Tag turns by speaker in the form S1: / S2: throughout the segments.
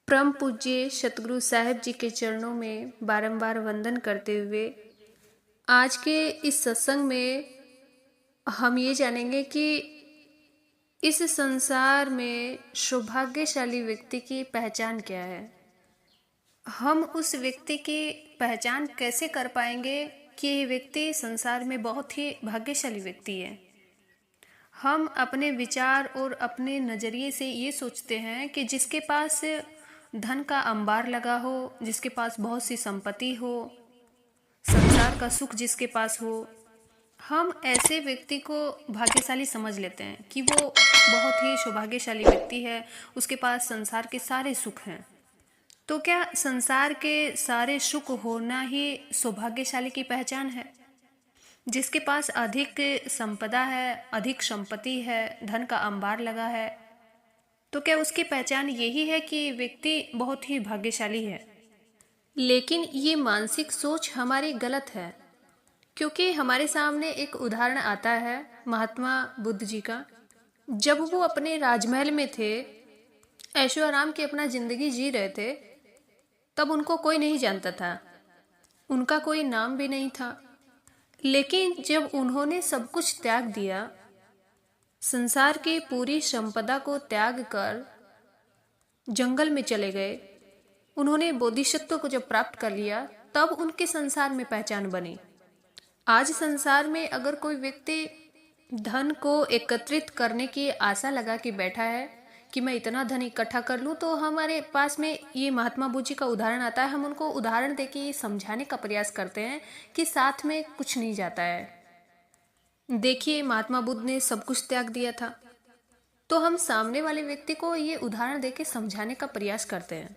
S1: परम पूज्य सतगुरु साहिब जी के चरणों में बारंबार वंदन करते हुए आज के इस सत्संग में हम ये जानेंगे कि इस संसार में सौभाग्यशाली व्यक्ति की पहचान क्या है। हम उस व्यक्ति की पहचान कैसे कर पाएंगे कि ये व्यक्ति संसार में बहुत ही भाग्यशाली व्यक्ति है। हम अपने विचार और अपने नज़रिए से ये सोचते हैं कि जिसके पास धन का अंबार लगा हो, जिसके पास बहुत सी संपत्ति हो, संसार का सुख जिसके पास हो, हम ऐसे व्यक्ति को भाग्यशाली समझ लेते हैं कि वो बहुत ही सौभाग्यशाली व्यक्ति है, उसके पास संसार के सारे सुख हैं। तो क्या संसार के सारे सुख होना ही सौभाग्यशाली की पहचान है? जिसके पास अधिक संपदा है, अधिक संपत्ति है, धन का अंबार लगा है, तो क्या उसकी पहचान यही है कि व्यक्ति बहुत ही भाग्यशाली है? लेकिन ये मानसिक सोच हमारी गलत है, क्योंकि हमारे सामने एक उदाहरण आता है महात्मा बुद्ध जी का। जब वो अपने राजमहल में थे, ऐशो आराम की अपना जिंदगी जी रहे थे, तब उनको कोई नहीं जानता था, उनका कोई नाम भी नहीं था। लेकिन जब उन्होंने सब कुछ त्याग दिया, संसार की पूरी संपदा को त्याग कर जंगल में चले गए, उन्होंने बोधिसत्व को जब प्राप्त कर लिया, तब उनके संसार में पहचान बनी। आज संसार में अगर कोई व्यक्ति धन को एकत्रित करने की आशा लगा के बैठा है कि मैं इतना धन इकट्ठा कर लूं, तो हमारे पास में ये महात्मा बुद्ध जी का उदाहरण आता है। हम उनको उदाहरण देके ये समझाने का प्रयास करते हैं कि साथ में कुछ नहीं जाता है। देखिए, महात्मा बुद्ध ने सब कुछ त्याग दिया था, तो हम सामने वाले व्यक्ति को ये उदाहरण देके समझाने का प्रयास करते हैं।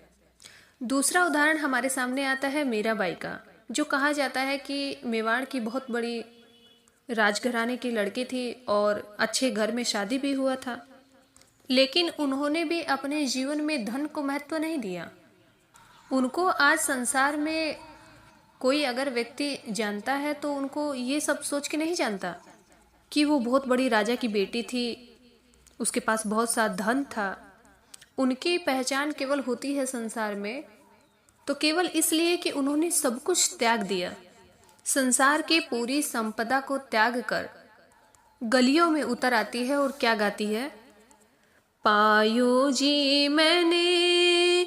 S1: दूसरा उदाहरण हमारे सामने आता है मीराबाई का, जो कहा जाता है कि मेवाड़ की बहुत बड़ी राजघराने की लड़की थी और अच्छे घर में शादी भी हुआ था, लेकिन उन्होंने भी अपने जीवन में धन को महत्व नहीं दिया। उनको आज संसार में कोई अगर व्यक्ति जानता है तो उनको ये सब सोच के नहीं जानता कि वो बहुत बड़ी राजा की बेटी थी, उसके पास बहुत सा धन था। उनकी पहचान केवल होती है संसार में तो केवल इसलिए कि उन्होंने सब कुछ त्याग दिया। संसार की पूरी संपदा को त्याग कर गलियों में उतर आती है और क्या गाती है? पायो जी मैंने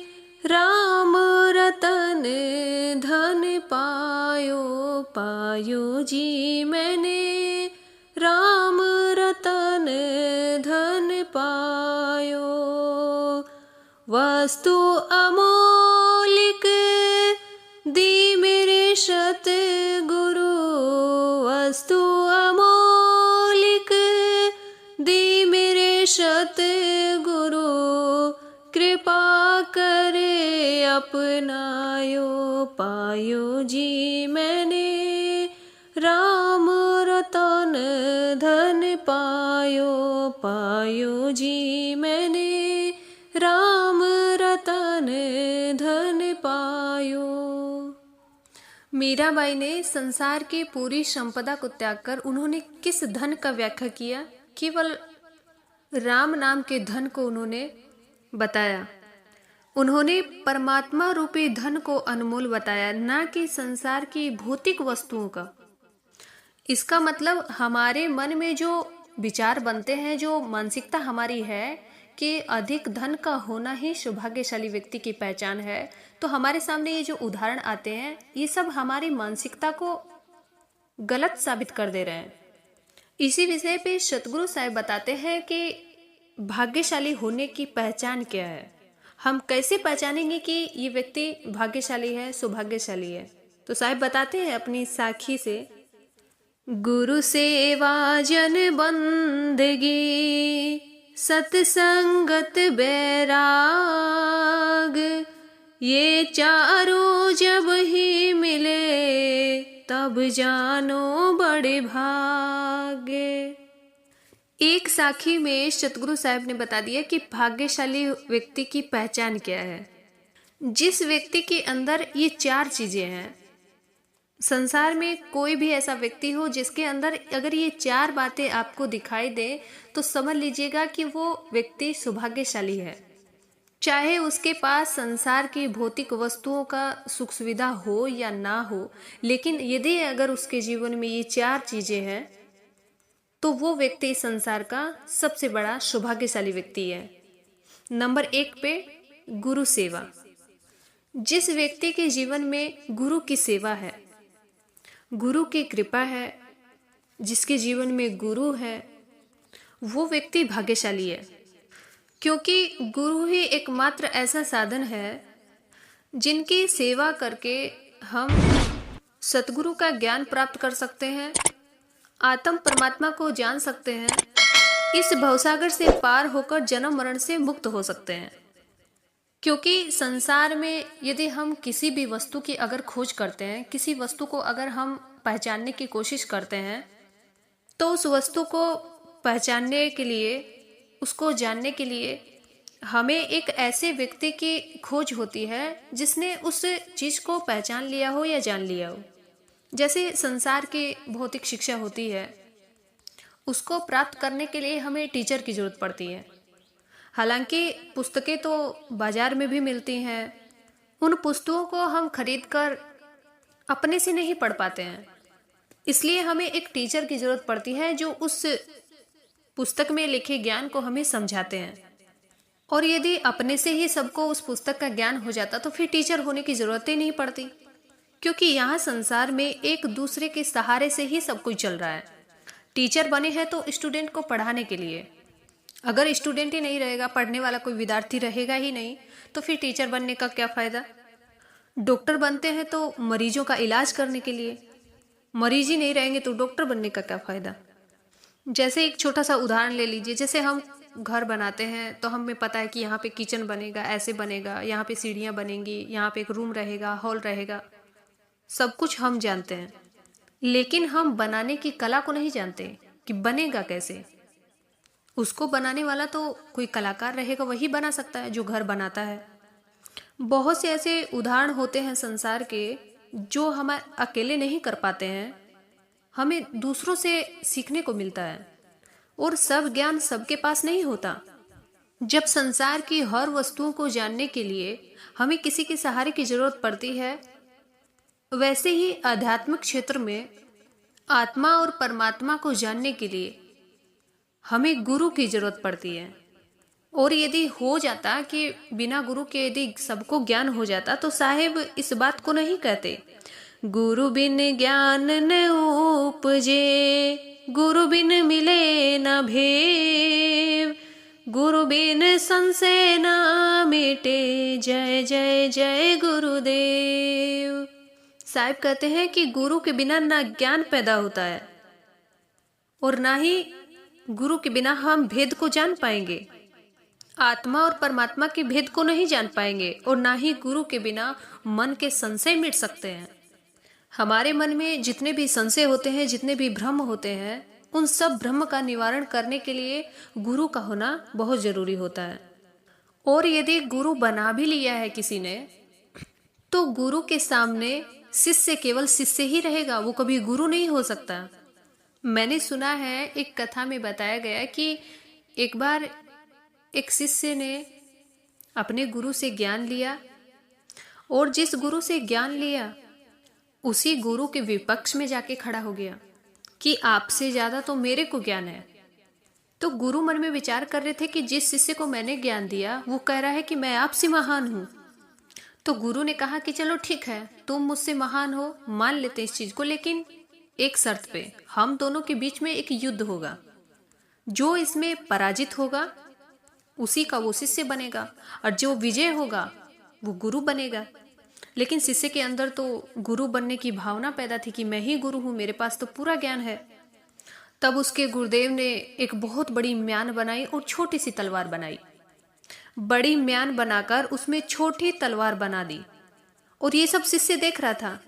S1: राम रतन धन पायो, पायो जी मैंने राम रतन धन पायो। वस्तु अमोलिक दी मेरे सतगुरु, वस्तु अमोलिक दी मेरे सतगुरु, कृपा करे अपनायो। पायो जी मैंने राम रतन धन पायो, पायो जी मैंने राम रतन धन पायो। मीराबाई ने संसार की पूरी संपदा को त्याग कर उन्होंने किस धन का व्याख्या किया? केवल राम नाम के धन को उन्होंने बताया। उन्होंने परमात्मा रूपी धन को अनमोल बताया, ना कि संसार की भौतिक वस्तुओं का। इसका मतलब हमारे मन में जो विचार बनते हैं, जो मानसिकता हमारी है कि अधिक धन का होना ही सौभाग्यशाली व्यक्ति की पहचान है, तो हमारे सामने ये जो उदाहरण आते हैं, ये सब हमारी मानसिकता को गलत साबित कर दे रहे हैं। इसी विषय पे सतगुरु साहिब बताते हैं कि भाग्यशाली होने की पहचान क्या है। हम कैसे पहचानेंगे कि ये व्यक्ति भाग्यशाली है, सौभाग्यशाली है? तो साहिब बताते हैं अपनी साखी से, गुरु सेवा जन बंदगी सत्संगत बैराग, ये चारों जब ही मिले तब जानो बड़े भाग्य। एक साखी में सतगुरु साहिब ने बता दिया कि भाग्यशाली व्यक्ति की पहचान क्या है। जिस व्यक्ति के अंदर ये चार चीजें हैं, संसार में कोई भी ऐसा व्यक्ति हो जिसके अंदर अगर ये चार बातें आपको दिखाई दे तो समझ लीजिएगा कि वो व्यक्ति सौभाग्यशाली है। चाहे उसके पास संसार की भौतिक वस्तुओं का सुख सुविधा हो या ना हो, लेकिन यदि अगर उसके जीवन में ये चार चीजें हैं तो वो व्यक्ति इस संसार का सबसे बड़ा सौभाग्यशाली व्यक्ति है। नंबर 1 पे गुरु सेवा। जिस व्यक्ति के जीवन में गुरु की सेवा है, गुरु की कृपा है, जिसके जीवन में गुरु है, वो व्यक्ति भाग्यशाली है। क्योंकि गुरु ही एकमात्र ऐसा साधन है जिनकी सेवा करके हम सतगुरु का ज्ञान प्राप्त कर सकते हैं, आत्म परमात्मा को जान सकते हैं, इस भवसागर से पार होकर जन्म मरण से मुक्त हो सकते हैं। क्योंकि संसार में यदि हम किसी भी वस्तु की अगर खोज करते हैं, किसी वस्तु को अगर हम पहचानने की कोशिश करते हैं, तो उस वस्तु को पहचानने के लिए, उसको जानने के लिए हमें एक ऐसे व्यक्ति की खोज होती है जिसने उस चीज को पहचान लिया हो या जान लिया हो। जैसे संसार की भौतिक शिक्षा होती है, उसको प्राप्त करने के लिए हमें टीचर की जरूरत पड़ती है। हालांकि पुस्तकें तो बाजार में भी मिलती हैं, उन पुस्तकों को हम खरीदकर अपने से नहीं पढ़ पाते हैं, इसलिए हमें एक टीचर की जरूरत पड़ती है जो उस पुस्तक में लिखे ज्ञान को हमें समझाते हैं। और यदि अपने से ही सबको उस पुस्तक का ज्ञान हो जाता तो फिर टीचर होने की जरूरत ही नहीं पड़ती। क्योंकि यहाँ संसार में एक दूसरे के सहारे से ही सब कुछ चल रहा है। टीचर बने हैं तो स्टूडेंट को पढ़ाने के लिए, अगर स्टूडेंट ही नहीं रहेगा, पढ़ने वाला कोई विद्यार्थी रहेगा ही नहीं, तो फिर टीचर बनने का क्या फायदा। डॉक्टर बनते हैं तो मरीजों का इलाज करने के लिए, मरीज ही नहीं रहेंगे तो डॉक्टर बनने का क्या फायदा। जैसे एक छोटा सा उदाहरण ले लीजिए, जैसे हम घर बनाते हैं तो हमें पता है कि यहाँ पे किचन बनेगा, ऐसे बनेगा, यहाँ पे सीढ़ियाँ बनेंगी, यहाँ पे एक रूम रहेगा, हॉल रहेगा, सब कुछ हम जानते हैं। लेकिन हम बनाने की कला को नहीं जानते कि बनेगा कैसे। उसको बनाने वाला तो कोई कलाकार रहेगा, वही बना सकता है जो घर बनाता है। बहुत से ऐसे उदाहरण होते हैं संसार के जो हम अकेले नहीं कर पाते हैं, हमें दूसरों से सीखने को मिलता है। और सब ज्ञान सबके पास नहीं होता। जब संसार की हर वस्तुओं को जानने के लिए हमें किसी के सहारे की जरूरत पड़ती है, वैसे ही आध्यात्मिक क्षेत्र में आत्मा और परमात्मा को जानने के लिए हमें गुरु की जरूरत पड़ती है। और यदि हो जाता कि बिना गुरु के यदि सबको ज्ञान हो जाता तो साहेब इस बात को नहीं कहते, गुरु बिन ज्ञान न उपजे, गुरु बिन मिले न भेव, गुरु बिन संशय न मिटे, जय जय जय गुरुदेव। साहिब कहते हैं कि गुरु के बिना ना ज्ञान पैदा होता है और ना ही गुरु के बिना हम भेद को जान पाएंगे, आत्मा और परमात्मा के भेद को नहीं जान पाएंगे, और ना ही गुरु के बिना मन के संशय मिट सकते हैं। हमारे मन में जितने भी संशय होते हैं, जितने भी भ्रम होते हैं, उन सब भ्रम का निवारण करने के लिए गुरु का होना बहुत जरूरी होता है। और यदि गुरु बना भी लिया है किसी ने, तो गुरु के सामने शिष्य केवल शिष्य ही रहेगा, वो कभी गुरु नहीं हो सकता। मैंने सुना है, एक कथा में बताया गया कि एक बार एक शिष्य ने अपने गुरु से ज्ञान लिया, और जिस गुरु से ज्ञान लिया उसी गुरु के विपक्ष में जाके खड़ा हो गया कि आपसे ज्यादा तो मेरे को ज्ञान है। तो गुरु मन में विचार कर रहे थे कि जिस शिष्य को मैंने ज्ञान दिया वो कह रहा है कि मैं आपसे महान हूं। तो गुरु ने कहा कि चलो ठीक है, तुम मुझसे महान हो, मान लेते हैं इस चीज को, लेकिन एक शर्त पे, हम दोनों के बीच में एक युद्ध होगा, जो इसमें पराजित होगा उसी का वो शिष्य बनेगा, और जो विजय होगा वो गुरु बनेगा। लेकिन शिष्य के अंदर तो गुरु बनने की भावना पैदा थी कि मैं ही गुरु हूं, मेरे पास तो पूरा ज्ञान है। तब उसके गुरुदेव ने एक बहुत बड़ी म्यान बनाई और छोटी सी तलवार बनाई। बड़ी म्यान बनाकर उसमें छोटी तलवार बना दी, और ये सब शिष्य देख रहा था।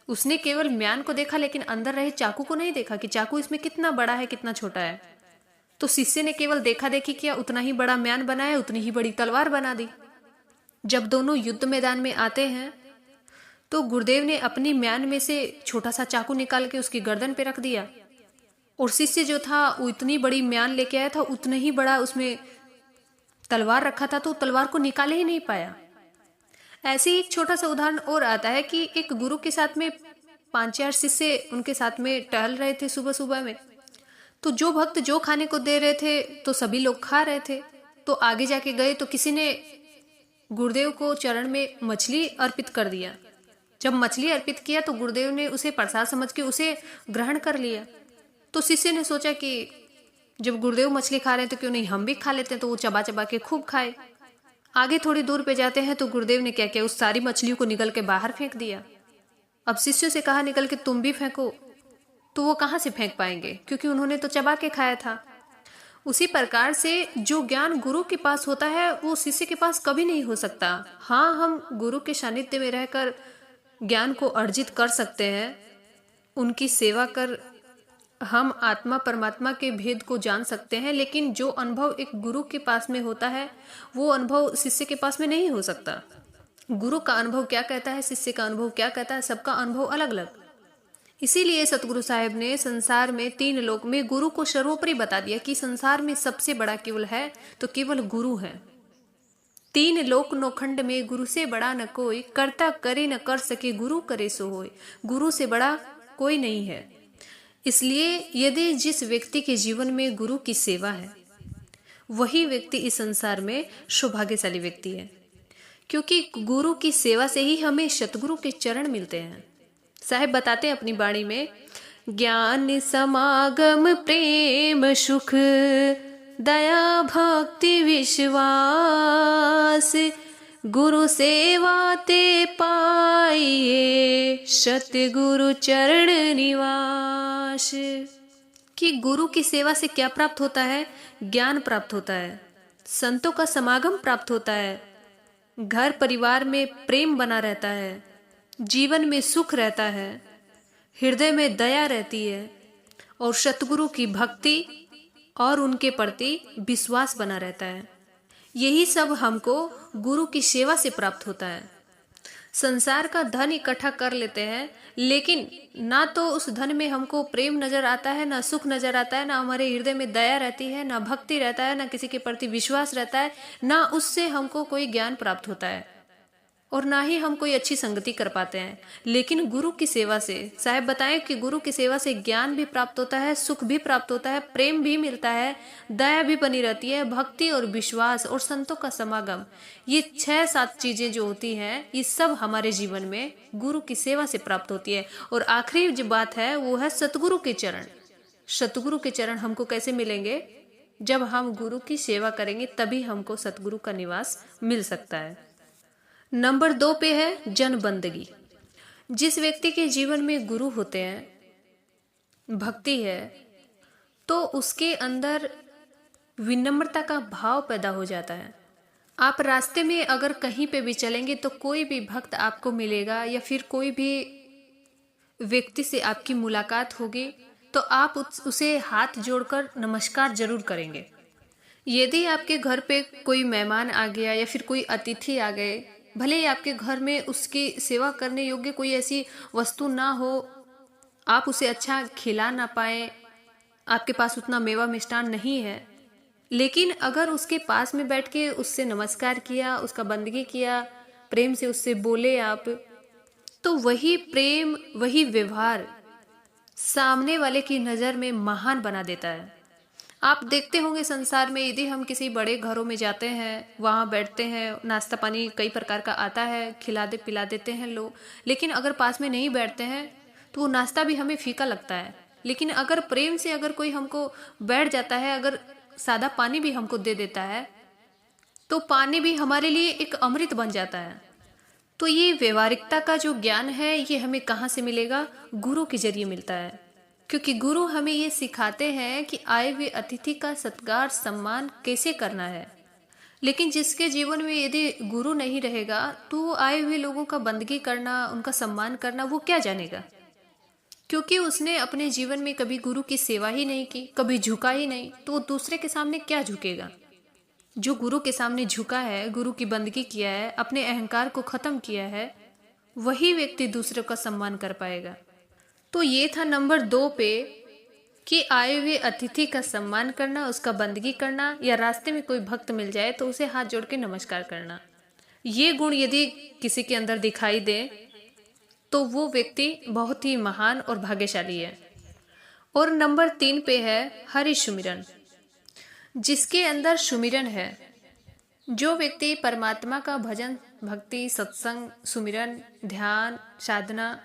S1: उसने केवल म्यान को देखा, लेकिन अंदर रहे चाकू को नहीं देखा कि चाकू इसमें कितना बड़ा है, कितना छोटा है। तो शिष्य ने केवल देखा देखी किया, उतना ही बड़ा म्यान बनाया, उतनी ही बड़ी तलवार बना दी। जब दोनों युद्ध मैदान में आते हैं तो गुरुदेव ने अपनी म्यान में से छोटा सा चाकू निकाल के उसकी गर्दन पे रख दिया, और शिष्य जो था वो इतनी बड़ी म्यान लेके आया था, उतना ही बड़ा उसमें तलवार रखा था तो तलवार को निकाल ही नहीं पाया। ऐसे ही एक छोटा सा उदाहरण और आता है कि एक गुरु के साथ में 5-4 शिष्य उनके साथ में टहल रहे थे सुबह सुबह में। तो जो भक्त जो खाने को दे रहे थे तो सभी लोग खा रहे थे। तो आगे जाके गए तो किसी ने गुरुदेव को चरण में मछली अर्पित कर दिया। जब मछली अर्पित किया तो गुरुदेव ने उसे प्रसाद समझ के उसे ग्रहण कर लिया। तो शिष्य ने सोचा कि जब गुरुदेव मछली खा रहे हैं तो क्यों नहीं हम भी खा लेते हैं। तो वो चबा चबा के खूब खाए। आगे थोड़ी दूर पे जाते हैं तो गुरुदेव ने क्या किया, उस सारी मछलियों को निकल के बाहर फेंक दिया। अब शिष्यों से कहा निकल के तुम भी फेंको, तो वो कहाँ से फेंक पाएंगे क्योंकि उन्होंने तो चबा के खाया था। उसी प्रकार से जो ज्ञान गुरु के पास होता है वो शिष्य के पास कभी नहीं हो सकता। हाँ, हम गुरु के सानिध्य में रहकर ज्ञान को अर्जित कर सकते हैं, उनकी सेवा कर हम आत्मा परमात्मा के भेद को जान सकते हैं, लेकिन जो अनुभव एक गुरु के पास में होता है वो अनुभव शिष्य के पास में नहीं हो सकता। गुरु का अनुभव क्या कहता है, शिष्य का अनुभव क्या कहता है, सबका अनुभव अलग अलग। इसीलिए सतगुरु साहिब ने संसार में 3 लोक में गुरु को सर्वोपरि बता दिया कि संसार में सबसे बड़ा केवल है तो केवल गुरु है। 3 लोक नौखंड में गुरु से बड़ा न कोई, करता करे न कर सके गुरु करे सो होय। गुरु से बड़ा कोई नहीं है। इसलिए यदि जिस व्यक्ति के जीवन में गुरु की सेवा है वही व्यक्ति इस संसार में सौभाग्यशाली व्यक्ति है, क्योंकि गुरु की सेवा से ही हमें सतगुरु के चरण मिलते हैं। साहिब बताते हैं अपनी वाणी में, ज्ञान समागम प्रेम सुख दया भक्ति विश्वास गुरु सेवा ते पाइए सतगुरु चरण निवास। कि गुरु की सेवा से क्या प्राप्त होता है, ज्ञान प्राप्त होता है, संतों का समागम प्राप्त होता है, घर परिवार में प्रेम बना रहता है, जीवन में सुख रहता है, हृदय में दया रहती है और सतगुरु की भक्ति और उनके प्रति विश्वास बना रहता है। यही सब हमको गुरु की सेवा से प्राप्त होता है। संसार का धन इकट्ठा कर लेते हैं, लेकिन ना तो उस धन में हमको प्रेम नजर आता है, ना सुख नजर आता है, ना हमारे हृदय में दया रहती है, ना भक्ति रहता है, ना किसी के प्रति विश्वास रहता है, ना उससे हमको कोई ज्ञान प्राप्त होता है और ना ही हम कोई अच्छी संगति कर पाते हैं। लेकिन गुरु की सेवा से साहब बताएं कि गुरु की सेवा से ज्ञान भी प्राप्त होता है, सुख भी प्राप्त होता है, प्रेम भी मिलता है, दया भी बनी रहती है, भक्ति और विश्वास और संतों का समागम, ये 6-7 चीजें जो होती हैं ये सब हमारे जीवन में गुरु की सेवा से प्राप्त होती है। और आखिरी जो बात है वो है सतगुरु के चरण। सतगुरु के चरण हमको कैसे मिलेंगे, जब हम गुरु की सेवा करेंगे तभी हमको सतगुरु का निवास मिल सकता है। नंबर 2 पे है जन बंदगी। जिस व्यक्ति के जीवन में गुरु होते हैं, भक्ति है, तो उसके अंदर विनम्रता का भाव पैदा हो जाता है। आप रास्ते में अगर कहीं पे भी चलेंगे तो कोई भी भक्त आपको मिलेगा या फिर कोई भी व्यक्ति से आपकी मुलाकात होगी तो आप उसे हाथ जोड़कर नमस्कार जरूर करेंगे। यदि आपके घर पे कोई मेहमान आ गया या फिर कोई अतिथि आ गए, भले ही आपके घर में उसकी सेवा करने योग्य कोई ऐसी वस्तु ना हो, आप उसे अच्छा खिला ना पाए, आपके पास उतना मेवा मिष्ठान नहीं है, लेकिन अगर उसके पास में बैठ के उससे नमस्कार किया, उसका बंदगी किया, प्रेम से उससे बोले आप, तो वही प्रेम वही व्यवहार सामने वाले की नज़र में महान बना देता है। आप देखते होंगे संसार में यदि हम किसी बड़े घरों में जाते हैं, वहाँ बैठते हैं, नाश्ता पानी कई प्रकार का आता है, खिला दे पिला देते हैं लोग, लेकिन अगर पास में नहीं बैठते हैं तो वो नाश्ता भी हमें फीका लगता है। लेकिन अगर प्रेम से अगर कोई हमको बैठ जाता है, अगर सादा पानी भी हमको दे देता है तो पानी भी हमारे लिए एक अमृत बन जाता है। तो ये व्यवहारिकता का जो ज्ञान है ये हमें कहाँ से मिलेगा, गुरु के जरिए मिलता है, क्योंकि गुरु हमें ये सिखाते हैं कि आए हुए अतिथि का सत्कार सम्मान कैसे करना है। लेकिन जिसके जीवन में यदि गुरु नहीं रहेगा तो आए हुए लोगों का बंदगी करना, उनका सम्मान करना वो क्या जानेगा, क्योंकि उसने अपने जीवन में कभी गुरु की सेवा ही नहीं की, कभी झुका ही नहीं, तो वो दूसरे के सामने क्या झुकेगा। जो गुरु के सामने झुका है, गुरु की बंदगी किया है, अपने अहंकार को खत्म किया है, वही व्यक्ति दूसरे का सम्मान कर पाएगा। तो ये था नंबर 2 पे कि आए हुए अतिथि का सम्मान करना, उसका बंदगी करना, या रास्ते में कोई भक्त मिल जाए तो उसे हाथ जोड़ के नमस्कार करना। ये गुण यदि किसी के अंदर दिखाई दे तो वो व्यक्ति बहुत ही महान और भाग्यशाली है। और नंबर 3 पे है हरि सुमिरन। जिसके अंदर सुमिरन है, जो व्यक्ति परमात्मा का भजन, भक्ति, सत्संग, सुमिरन, ध्यान, साधना,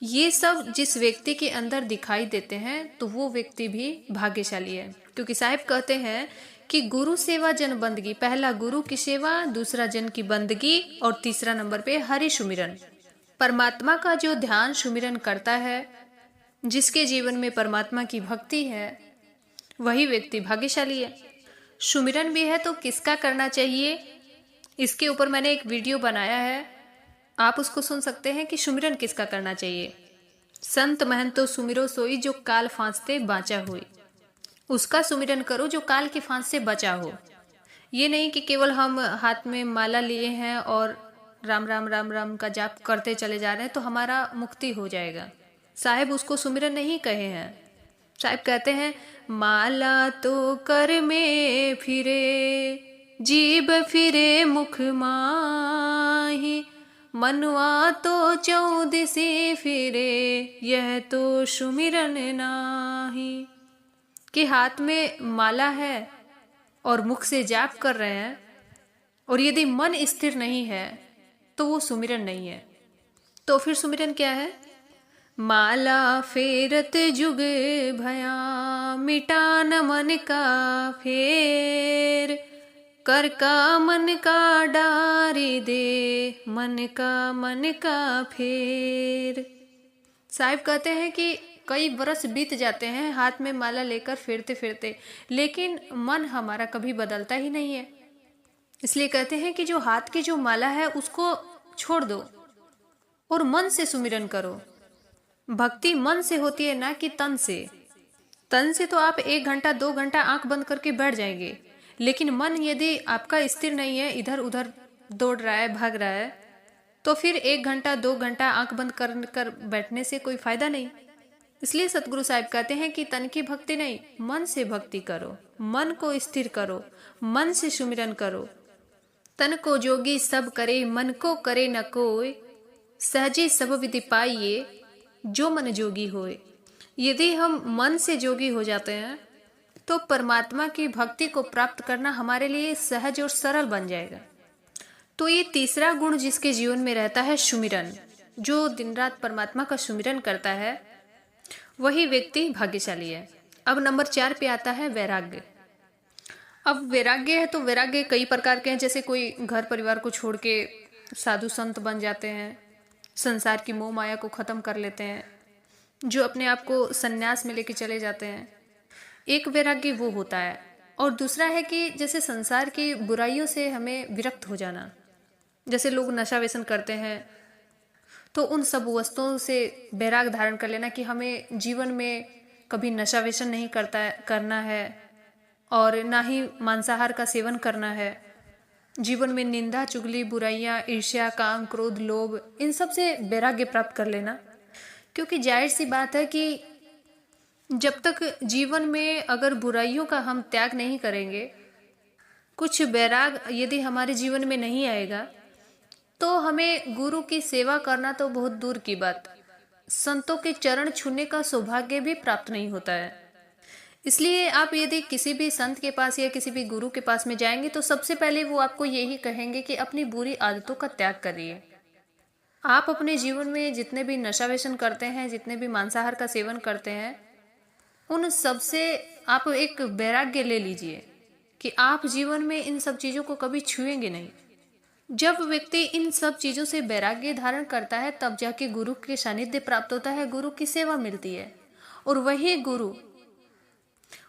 S1: ये सब जिस व्यक्ति के अंदर दिखाई देते हैं तो वो व्यक्ति भी भाग्यशाली है। क्योंकि साहिब कहते हैं कि गुरु सेवा जन बंदगी, पहला गुरु की सेवा, दूसरा जन की बंदगी, और तीसरा नंबर पे हरि सुमिरन। परमात्मा का जो ध्यान सुमिरन करता है, जिसके जीवन में परमात्मा की भक्ति है, वही व्यक्ति भाग्यशाली है। सुमिरन भी है तो किसका करना चाहिए, इसके ऊपर मैंने एक वीडियो बनाया है, आप उसको सुन सकते हैं कि सुमिरन किसका करना चाहिए। संत महंतो सुमिरो सोई, जो काल फांसते बाँचा हुई। उसका सुमिरन करो जो काल की फांस से बचा हो। ये नहीं कि केवल हम हाथ में माला लिए हैं और राम राम राम राम का जाप करते चले जा रहे हैं तो हमारा मुक्ति हो जाएगा। साहिब उसको सुमिरन नहीं कहे हैं। साहिब कहते हैं माला तो कर में फिरे, जीभ फिरे मुख माही, मनवा तो चौदिसी फिरे, यह तो सुमिरन नाही। कि हाथ में माला है और मुख से जाप कर रहे हैं, और यदि मन स्थिर नहीं है तो वो सुमिरन नहीं है। तो फिर सुमिरन क्या है? माला फेरत जुग भया, मिटा न मन का फेर, कर का मन का डारी दे, मन का फेर। साहिब कहते हैं कि कई बरस बीत जाते हैं हाथ में माला लेकर फिरते फिरते, लेकिन मन हमारा कभी बदलता ही नहीं है। इसलिए कहते हैं कि जो हाथ की जो माला है उसको छोड़ दो और मन से सुमिरन करो। भक्ति मन से होती है, ना कि तन से। तन से तो आप 1 घंटा 2 घंटा आंख बंद करके बैठ जाएंगे, लेकिन मन यदि आपका स्थिर नहीं है, इधर उधर दौड़ रहा है, भाग रहा है, तो फिर 1 घंटा 2 घंटा आंख बंद कर बैठने से कोई फायदा नहीं। इसलिए सतगुरु साहिब कहते हैं कि तन की भक्ति नहीं, मन से भक्ति करो, मन को स्थिर करो, मन से सुमिरन करो। तन को जोगी सब करे, मन को करे न कोय, सहजे सब विधि पाइए, जो मन जोगी होए। यदि हम मन से जोगी हो जाते हैं तो परमात्मा की भक्ति को प्राप्त करना हमारे लिए सहज और सरल बन जाएगा। तो ये तीसरा गुण जिसके जीवन में रहता है सुमिरन, जो दिन रात परमात्मा का सुमिरन करता है, वही व्यक्ति भाग्यशाली है। अब नंबर 4 पे आता है वैराग्य। अब वैराग्य है तो वैराग्य कई प्रकार के हैं। जैसे कोई घर परिवार को छोड़ के साधु संत बन जाते हैं, संसार की मोह माया को खत्म कर लेते हैं, जो अपने आप को संन्यास में लेके चले जाते हैं। एक वैराग्य वो होता है। और दूसरा है कि जैसे संसार की बुराइयों से हमें विरक्त हो जाना। जैसे लोग नशा व्यसन करते हैं तो उन सब वस्तुओं से वैराग धारण कर लेना कि हमें जीवन में कभी नशा व्यसन नहीं करना है, और ना ही मांसाहार का सेवन करना है। जीवन में निंदा, चुगली, बुराइयां, ईर्ष्या, काम, क्रोध, लोभ, इन सब से वैराग्य प्राप्त कर लेना। क्योंकि जाहिर सी बात है कि जब तक जीवन में अगर बुराइयों का हम त्याग नहीं करेंगे, कुछ वैराग यदि हमारे जीवन में नहीं आएगा, तो हमें गुरु की सेवा करना तो बहुत दूर की बात, संतों के चरण छूने का सौभाग्य भी प्राप्त नहीं होता है। इसलिए आप यदि किसी भी संत के पास या किसी भी गुरु के पास में जाएंगे तो सबसे पहले वो आपको यही कहेंगे कि अपनी बुरी आदतों का त्याग करिए। आप अपने जीवन में जितने भी नशा व्यसन करते हैं, जितने भी मांसाहार का सेवन करते हैं, उन सब से आप एक वैराग्य ले लीजिए कि आप जीवन में इन सब चीज़ों को कभी छुएंगे नहीं। जब व्यक्ति इन सब चीज़ों से वैराग्य धारण करता है तब जाके गुरु के सानिध्य प्राप्त होता है, गुरु की सेवा मिलती है, और वही गुरु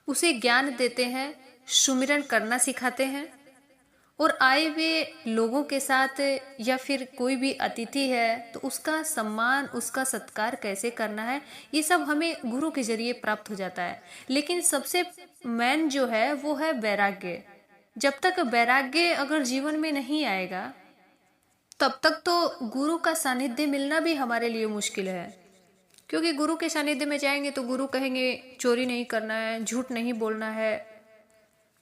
S1: उसे ज्ञान देते हैं, सुमिरन करना सिखाते हैं, और आए हुए लोगों के साथ या फिर कोई भी अतिथि है तो उसका सम्मान, उसका सत्कार कैसे करना है, ये सब हमें गुरु के जरिए प्राप्त हो जाता है। लेकिन सबसे मेन जो है वो है वैराग्य। जब तक वैराग्य अगर जीवन में नहीं आएगा तब तक तो गुरु का सानिध्य मिलना भी हमारे लिए मुश्किल है। क्योंकि गुरु के सानिध्य में जाएंगे तो गुरु कहेंगे चोरी नहीं करना है, झूठ नहीं बोलना है,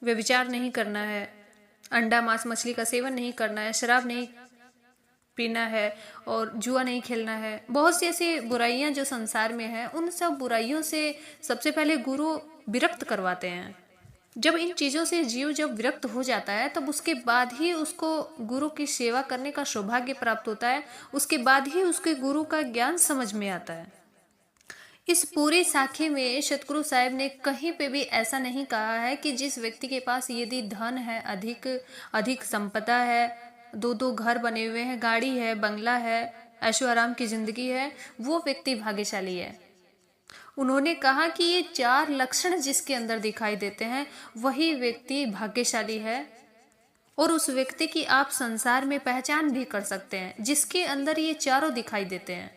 S1: व्यभिचार नहीं करना है, अंडा मांस मछली का सेवन नहीं करना है, शराब नहीं पीना है और जुआ नहीं खेलना है। बहुत सी ऐसी बुराइयां जो संसार में है, उन सब बुराइयों से सबसे पहले गुरु विरक्त करवाते हैं। जब इन चीज़ों से जीव जब विरक्त हो जाता है तब उसके बाद ही उसको गुरु की सेवा करने का सौभाग्य प्राप्त होता है, उसके बाद ही उसके गुरु का ज्ञान समझ में आता है। इस पूरी साखी में सतगुरु साहिब ने कहीं पे भी ऐसा नहीं कहा है कि जिस व्यक्ति के पास यदि धन है, अधिक अधिक संपदा है, दो दो घर बने हुए हैं, गाड़ी है, बंगला है, ऐशो आराम की जिंदगी है, वो व्यक्ति भाग्यशाली है। उन्होंने कहा कि ये 4 लक्षण जिसके अंदर दिखाई देते हैं वही व्यक्ति भाग्यशाली है, और उस व्यक्ति की आप संसार में पहचान भी कर सकते हैं जिसके अंदर ये चारों दिखाई देते हैं।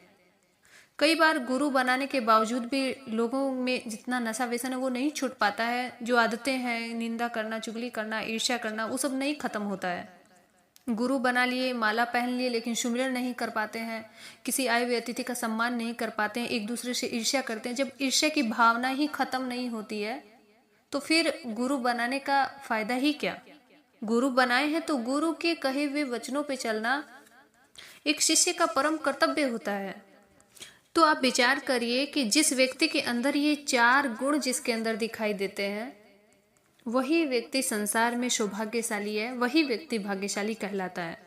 S1: कई बार गुरु बनाने के बावजूद भी लोगों में जितना नशा व्यसन है वो नहीं छूट पाता है। जो आदतें हैं, निंदा करना, चुगली करना, ईर्ष्या करना, वो सब नहीं खत्म होता है। गुरु बना लिए, माला पहन लिए, लेकिन सुमिरन नहीं कर पाते हैं, किसी आए हुए अतिथि का सम्मान नहीं कर पाते हैं, एक दूसरे से ईर्ष्या करते हैं। जब ईर्ष्या की भावना ही खत्म नहीं होती है तो फिर गुरु बनाने का फायदा ही क्या। गुरु बनाए हैं तो गुरु के कहे हुए वचनों पे चलना एक शिष्य का परम कर्तव्य होता है। तो आप विचार करिए कि जिस व्यक्ति के अंदर ये 4 गुण जिसके अंदर दिखाई देते हैं वही व्यक्ति संसार में सौभाग्यशाली है, वही व्यक्ति भाग्यशाली कहलाता है।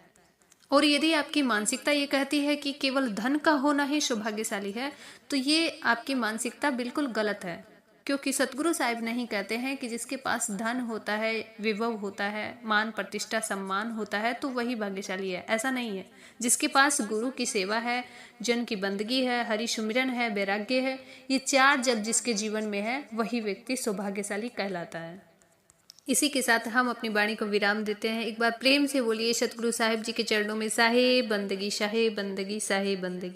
S1: और यदि आपकी मानसिकता ये कहती है कि केवल धन का होना ही सौभाग्यशाली है तो ये आपकी मानसिकता बिल्कुल गलत है। क्योंकि सतगुरु साहिब नहीं कहते हैं कि जिसके पास धन होता है, विभव होता है, मान प्रतिष्ठा सम्मान होता है तो वही भाग्यशाली है। ऐसा नहीं है। जिसके पास गुरु की सेवा है, जन की बंदगी है, हरि सुमिरन है, वैराग्य है, ये 4 जब जिसके जीवन में है वही व्यक्ति सौभाग्यशाली कहलाता है। इसी के साथ हम अपनी वाणी को विराम देते हैं। एक बार प्रेम से बोलिए सतगुरु साहिब जी के चरणों में साहे बंदगी, शाहे बंदगी, साहे बंदगी।